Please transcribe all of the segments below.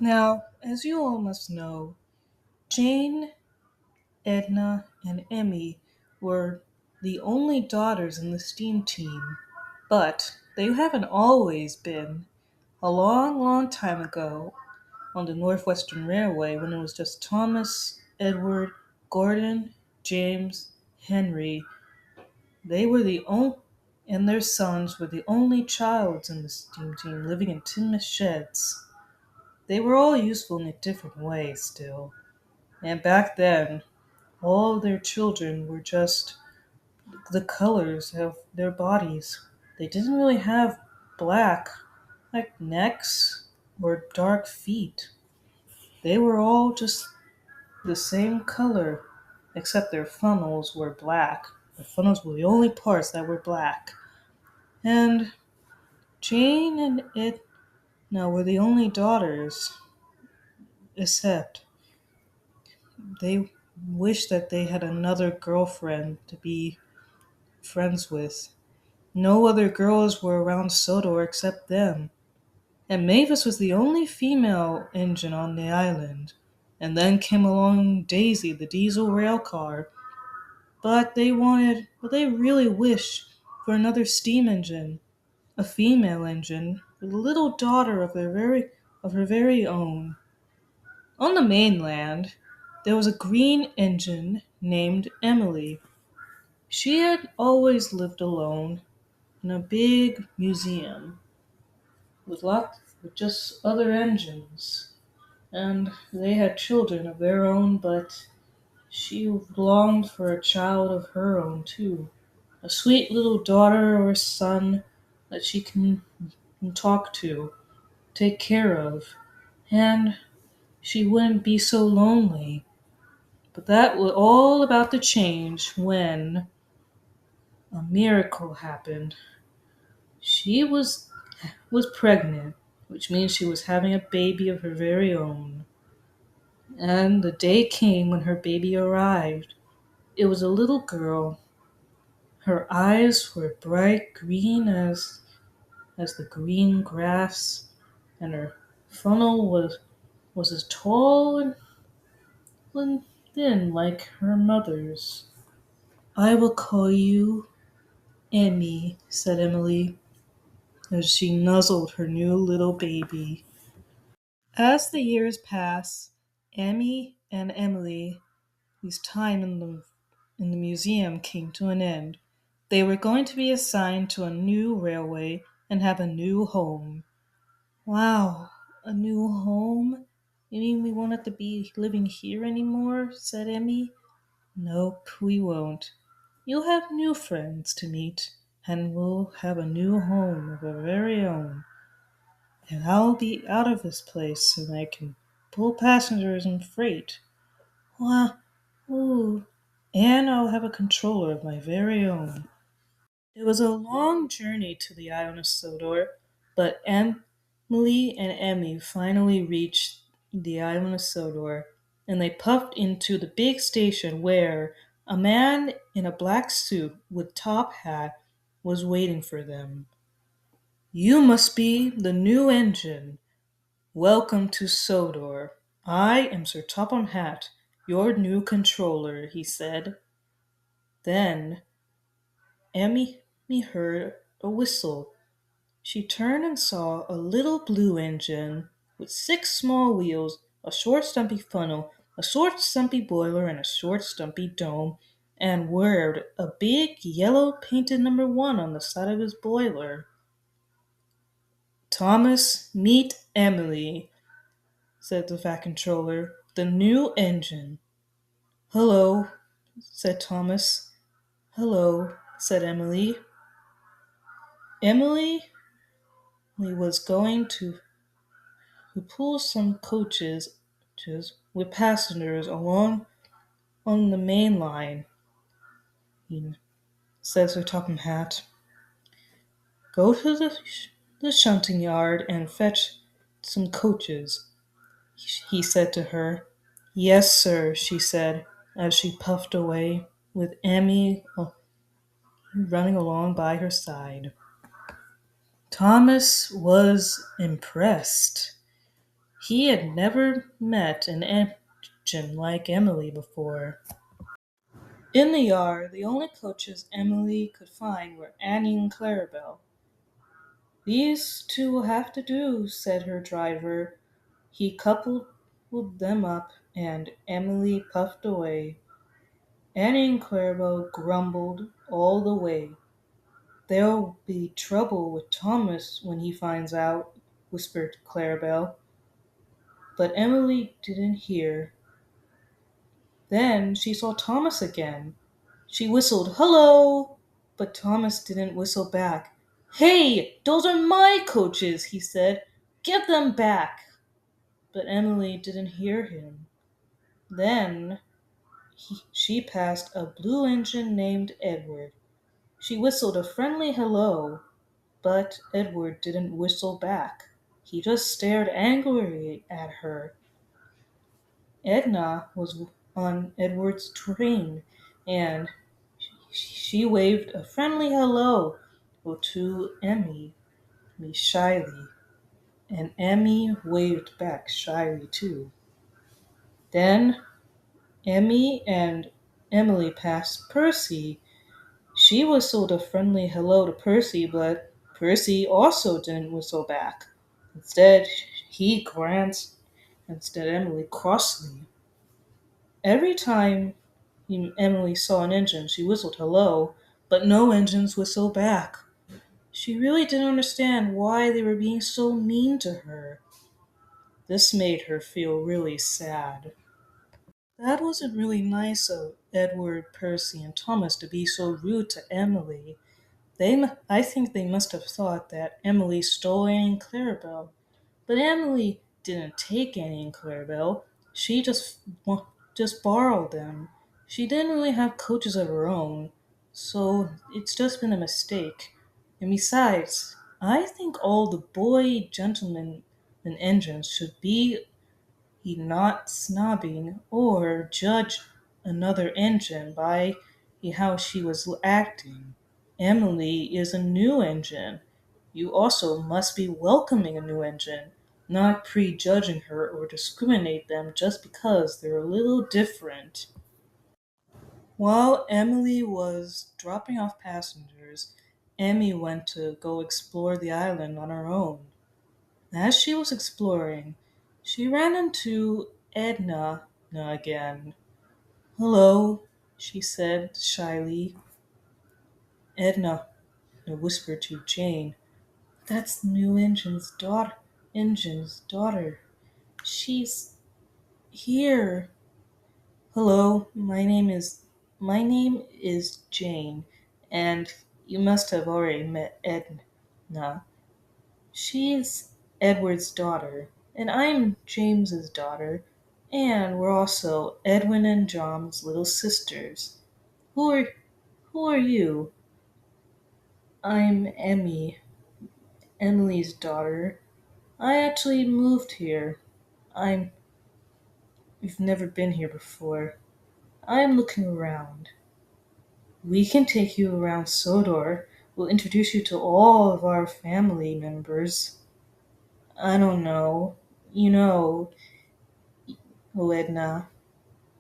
Now, as you all must know, Jane, Edna, and Emmy were the only daughters in the STEAM team, but they haven't always been. A long, long time ago, on the Northwestern Railway, when it was just Thomas, Edward, Gordon, James, Henry, they were the only, and their sons were the only childs in the STEAM team living in tin sheds. They were all useful in a different way still. And back then, all their children were just the colors of their bodies. They didn't really have black, like necks or dark feet. They were all just the same color, except their funnels were black. The funnels were the only parts that were black. And Jane and Edna were the only daughters, except they wished that they had another girlfriend to be friends with. No other girls were around Sodor except them, and Mavis was the only female engine on the island. And then came along Daisy, the diesel rail car. But they really wished for another steam engine, a female engine, a little daughter of her very own. On the mainland, there was a green engine named Emily. She had always lived alone in a big museum with just other engines, and they had children of their own, but she longed for a child of her own too, a sweet little daughter or son that she can talk to, take care of, and she wouldn't be so lonely. But that was all about to change when a miracle happened. She was pregnant, which means she was having a baby of her very own. And the day came when her baby arrived. It was a little girl. Her eyes were bright green as the green grass, and her funnel was as tall and thin like her mother's. "I will call you Emmy," said Emily, as she nuzzled her new little baby. As the years passed, Emmy and Emily's time in the museum came to an end. They were going to be assigned to a new railway and have a new home. "Wow, a new home? You mean we won't have to be living here anymore?" said Emmy. "Nope, we won't. You'll have new friends to meet, and we'll have a new home of our very own. And I'll be out of this place and I can pull passengers and freight. Wow, ooh, and I'll have a controller of my very own." It was a long journey to the island of Sodor, but Emily and Emmy finally reached the island of Sodor, and they puffed into the big station where a man in a black suit with top hat was waiting for them. "You must be the new engine. Welcome to Sodor. I am Sir Topham Hatt, your new controller," he said. Then Emmy heard a whistle. She turned and saw a little blue engine with six small wheels, a short stumpy funnel, a short stumpy boiler, and a short stumpy dome, and word a big yellow painted number 1 on the side of his boiler. "Thomas, meet Emily," said the Fat Controller, "the new engine." "Hello," said Thomas. "Hello," said Emily. Emily was going to pull some coaches with passengers along on the main line, says her Topham Hat. "Go to the shunting yard and fetch some coaches," he said to her. "Yes, sir," she said, as she puffed away, with Emmy running along by her side. Thomas was impressed. He had never met an engine like Emily before. In the yard, the only coaches Emily could find were Annie and Clarabelle. "These two will have to do," said her driver. He coupled them up, and Emily puffed away. Annie and Clarabelle grumbled all the way. "There'll be trouble with Thomas when he finds out," whispered Clarabelle. But Emily didn't hear. Then she saw Thomas again. She whistled, "Hello!" But Thomas didn't whistle back. "Hey, those are my coaches," he said. "Give them back." But Emily didn't hear him. Then she passed a blue engine named Edward. She whistled a friendly hello, but Edward didn't whistle back. He just stared angrily at her. Edna was on Edward's train, and she waved a friendly hello to Emmy shyly, and Emmy waved back shyly too. Then Emmy and Emily passed Percy. She whistled a friendly hello to Percy, but Percy also didn't whistle back. Instead, he glanced at Emily crossly. Every time Emily saw an engine, she whistled hello, but no engines whistled back. She really didn't understand why they were being so mean to her. This made her feel really sad. That wasn't really nice of Edward, Percy, and Thomas to be so rude to Emily. I think they must have thought that Emily stole Annie and Clarabelle. But Emily didn't take Annie and Clarabelle. She just borrowed them. She didn't really have coaches of her own, so it's just been a mistake. And besides, I think all the boy gentlemen and engines should be not snobbing or judge another engine by how she was acting. Emily is a new engine. You also must be welcoming a new engine, not prejudging her or discriminate them just because they're a little different. While Emily was dropping off passengers, Emmy went to go explore the island on her own. As she was exploring, she ran into Edna again. "Hello," she said shyly. Edna whispered to Jane, "That's New Engine's daughter. She's here." "Hello, my name is Jane, and you must have already met Edna. She's Edward's daughter, and I'm James's daughter, and we're also Edwin and John's little sisters. Who are who are you?" "I'm Emmy, Emily's daughter. I actually moved here. I'm We've never been here before. I'm looking around. We can take you around Sodor. We'll introduce you to all of our family members." "I don't know. You know, Edna,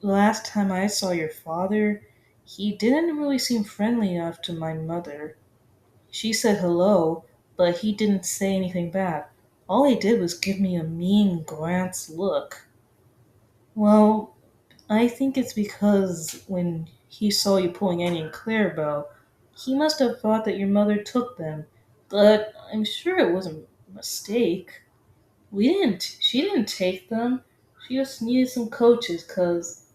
last time I saw your father, he didn't really seem friendly enough to my mother. She said hello, but he didn't say anything back. All he did was give me a mean glance look." "Well, I think it's because when he saw you pulling Annie and Clarabelle, he must have thought that your mother took them. But I'm sure it wasn't a mistake. She didn't take them. She just needed some coaches because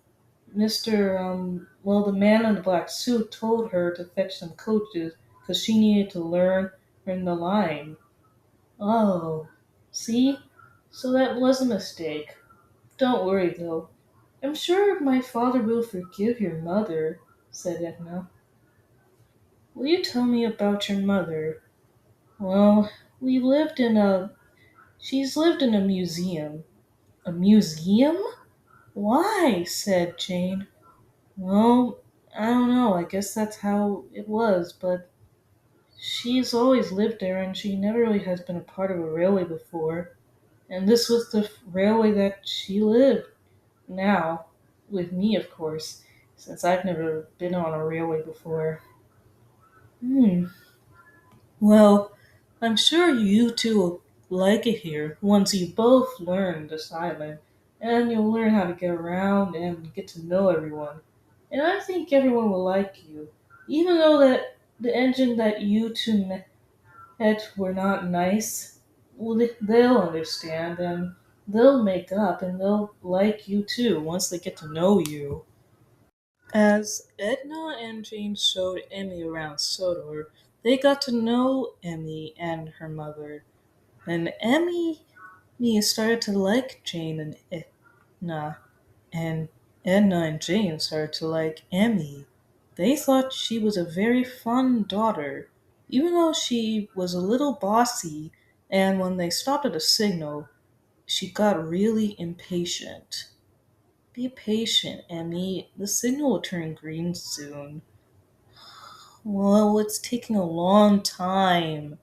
the man in the black suit told her to fetch some coaches because she needed to learn the line." "Oh, see? So that was a mistake. Don't worry though. I'm sure my father will forgive your mother," said Edna. "Will you tell me about your mother?" "Well, we lived in a she's lived in a museum." "A museum? Why?" said Jane. "Well, I don't know. I guess that's how it was, but she's always lived there and she never really has been a part of a railway before." And this was the railway that she lived now, with me, of course, since I've never been on a railway before. Hmm. Well, I'm sure you two will like it here once you both learn the silent, and you'll learn how to get around and get to know everyone. And I think everyone will like you, even though that the engine that you two met were not nice. Well, they'll understand and they'll make up and they'll like you too once they get to know you. As Edna and Jane showed Emmy around Sodor, they got to know Emmy and her mother. And Emmy started to like Jane and Edna, and Edna and Jane started to like Emmy. They thought she was a very fun daughter, even though she was a little bossy, and when they stopped at a signal, she got really impatient. Be patient, Emmy. The signal will turn green soon. Well, it's taking a long time.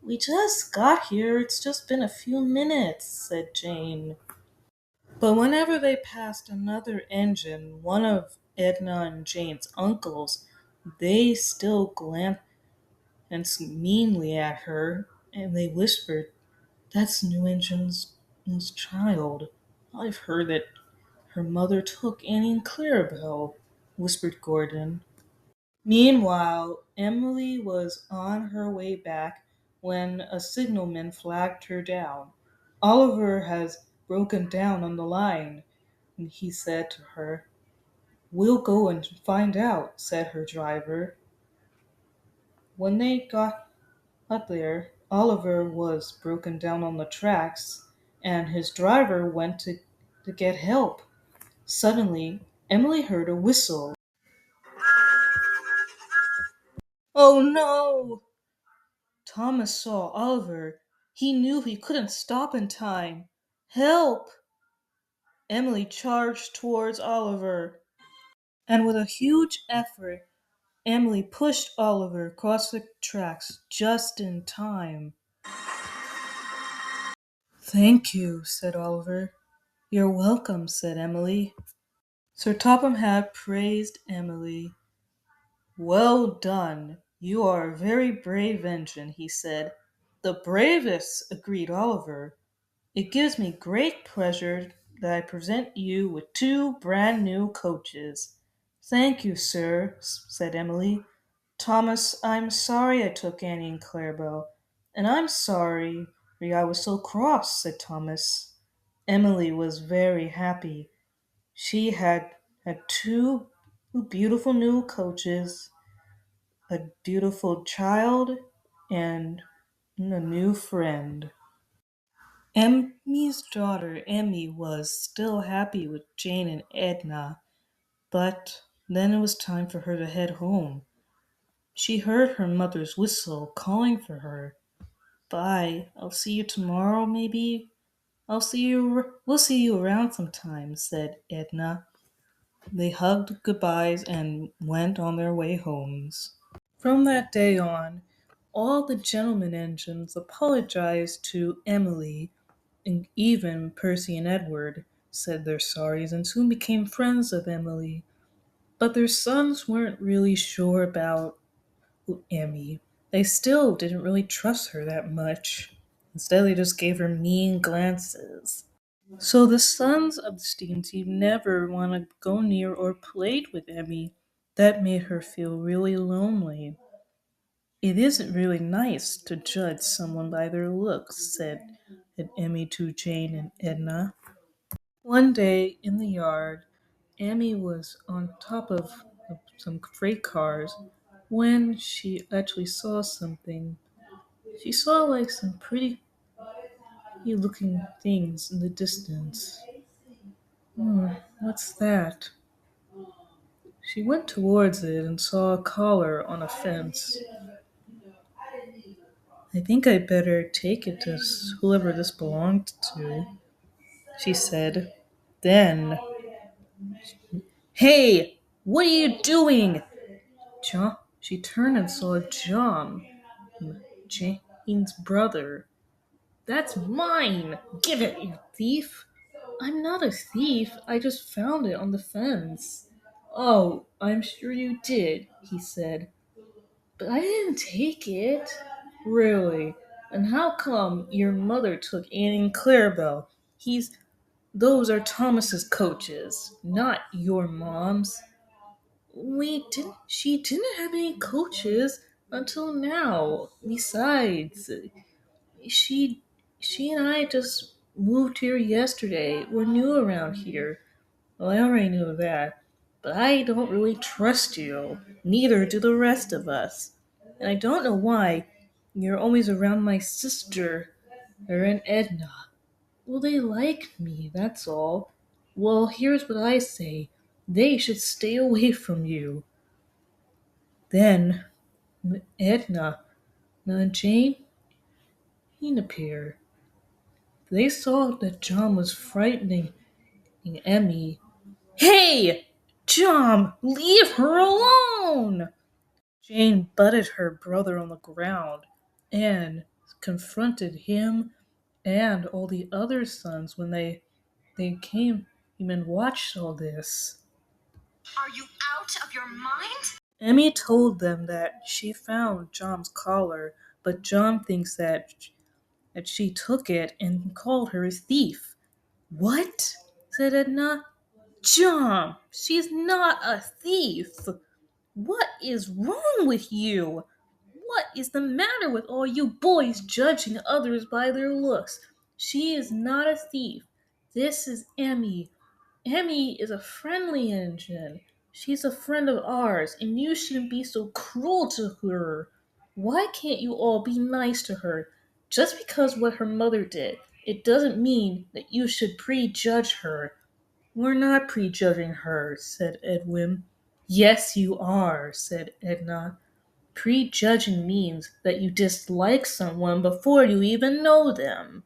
We just got here. It's just been a few minutes, said Jane. But whenever they passed another engine, one of Edna and Jane's uncles, they still glanced meanly at her, and they whispered, "That's the new engine's child. I've heard that her mother took Annie and Clarabelle," whispered Gordon. Meanwhile, Emily was on her way back when a signalman flagged her down. "Oliver has broken down on the line," he said to her. "We'll go and find out," said her driver. When they got up there, Oliver was broken down on the tracks, and his driver went to get help. Suddenly, Emily heard a whistle. "Oh no!" Thomas saw Oliver. He knew he couldn't stop in time. "Help!" Emily charged towards Oliver, and with a huge effort, Emily pushed Oliver across the tracks just in time. "Thank you," said Oliver. "You're welcome," said Emily. Sir Topham Hatt praised Emily. "Well done. You are a very brave engine," he said. "The bravest," agreed Oliver. "It gives me great pleasure that I present you with two brand new coaches." "Thank you, sir," said Emily. "Thomas, I'm sorry I took Annie and Clarabelle." "And I'm sorry I was so cross," said Thomas. Emily was very happy. She had two beautiful new coaches, a beautiful child, and a new friend. Emmy's daughter, Emmy, was still happy with Jane and Edna, but then it was time for her to head home. She heard her mother's whistle calling for her. "Bye. I'll see you tomorrow, maybe. We'll see you around sometime," said Edna. They hugged goodbyes and went on their way homes. From that day on, all the gentlemen engines apologized to Emily, and even Percy and Edward said their sorries and soon became friends of Emily. But their sons weren't really sure about Emmy. They still didn't really trust her that much. Instead, they just gave her mean glances. So the sons of the steam team never want to go near or played with Emmy. That made her feel really lonely. "It isn't really nice to judge someone by their looks," said Emmy to Jane and Edna. One day in the yard, Emmy was on top of some freight cars when she actually saw something. She saw like some pretty looking things in the distance. What's that? She went towards it and saw a collar on a fence. "I think I better take it to whoever this belonged to," she said. Then, "Hey, what are you doing?" John. She turned and saw John, Jane's brother. That's mine! Give it, you thief! I'm not a thief. I just found it on the fence. Oh, I'm sure you did, he said. But I didn't take it. Really? And how come your mother took Annie and Clarabelle? Those are Thomas's coaches, not your mom's. She didn't have any coaches until now. Besides, she, she and I just moved here yesterday. We're new around here. Well, I already knew that. But I don't really trust you. Neither do the rest of us. And I don't know why you're always around my sister, her and Edna. Well, they like me, that's all. Well, here's what I say. They should stay away from you. Then Edna and Jane appeared. They saw that John was frightening Emmy. Hey! John, leave her alone! Jane butted her brother on the ground and confronted him and all the other sons when they came and watched all this. Are you out of your mind? Emmy told them that she found John's collar, but John thinks that she took it and called her a thief. What? Said Edna. John, she's not a thief. What is wrong with you? What is the matter with all you boys judging others by their looks? She is not a thief. This is Emmy. Emmy is a friendly engine. She's a friend of ours, and you shouldn't be so cruel to her. Why can't you all be nice to her? Just because what her mother did, it doesn't mean that you should prejudge her. We're not prejudging her, said Edwin. Yes, you are, said Edna. Prejudging means that you dislike someone before you even know them.